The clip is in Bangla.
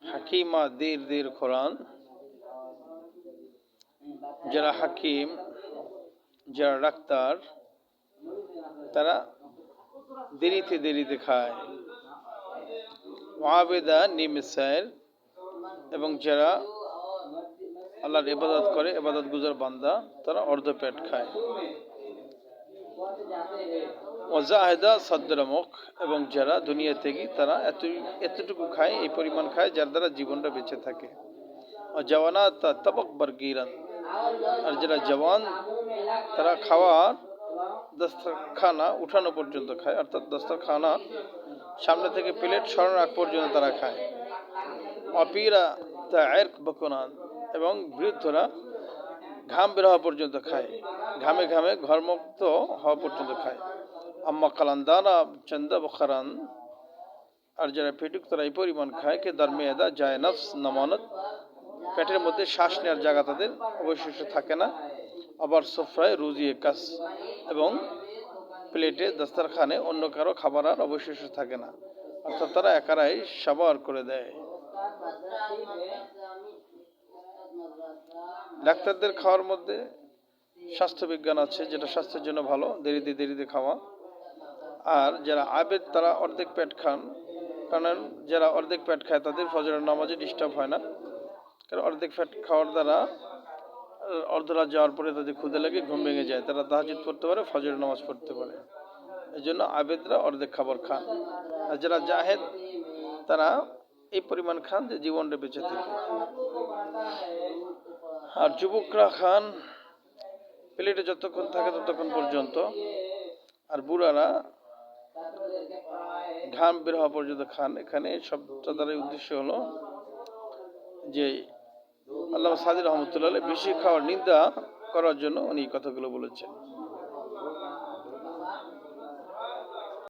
হাকিমা দের দের কোরআন, যারা হাকিম, যারা ডাক্তার, তারা দেরিতে দেরিতে খায়। ওয়াবেদা নিমিসাইল, এবং যারা আল্লাহর ইবাদত করে, ইবাদত গুজার বান্দা, তারা অর্ধ পেট খায়। ওয়াজাহেদা সদ্রমুখ, এবং যারা দুনিয়া থেকে তারা এতটুকু খায়, এই পরিমাণ খায় যার দ্বারা জীবনটা বেঁচে থাকে। জওয়ানা তবক বরগিরান, আর যারা জওয়ান তারা খাওয়ার দস্তরখানা উঠানো পর্যন্ত খায়, অর্থাৎ দস্তরখানা সামনে থেকে প্লেট সরানোর আগ পর্যন্ত তারা খায়। অপিরা তা এরক বকনান, এবং বৃদ্ধরা ঘাম বের হওয়া পর্যন্ত খায়, ঘামে ঘামে ঘরমুক্ত হওয়া পর্যন্ত খায়। আম্মা কালান্দানা চন্দা বখারান, আর যারা পেটুক তারা এই পরিমাণ খায় কে দরমিয়াদা যায় নফস নমানত, পেটের মধ্যে শ্বাস নেওয়ার জায়গা তাদের অবশিষ্ট থাকে না। আবার সোফরায় রুজিয়ে কাস, এবং প্লেটে দস্তরখানে অন্য কারো খাবার আর অবশিষ্ট থাকে না, অর্থাৎ তারা একারাই সাবার করে দেয়। ডাক্তারদের খাওয়ার মধ্যে স্বাস্থ্যবিজ্ঞান আছে, যেটা স্বাস্থ্যের জন্য ভালো, দেরিতে দেরিতে খাওয়া। আর যারা আবেদ তারা অর্ধেক পেট খান, কারণ যারা অর্ধেক পেট খায় তাদের ফজরের নামাজে ডিস্টার্ব হয় না, কারণ অর্ধেক পেট খাওয়ার দ্বারা অর্ধরাত যাওয়ার পরে তাদের ক্ষুদে লাগে, ঘুম ভেঙে যায়, তারা তাহাজ্জুদ পড়তে পারে, ফজরের নামাজ পড়তে পারে। এই জন্য আবেদরা অর্ধেক খাবার খান। আর যারা জাহেদ তারা এই পরিমাণ খান যে জীবনটা বেঁচে থাকে। আর যুবকরা খান প্লেটে যতক্ষণ থাকে ততক্ষণ পর্যন্ত, আর বুড়ারা ঘাম বের হওয়া পর্যন্ত খান। এখানে সবটা দ্বারাই উদ্দেশ্য হলো যে আল্লামা সাদি রহমতুল্লাহ বেশি খাওয়ার নিন্দা করার জন্য উনি কথাগুলো বলেছেন।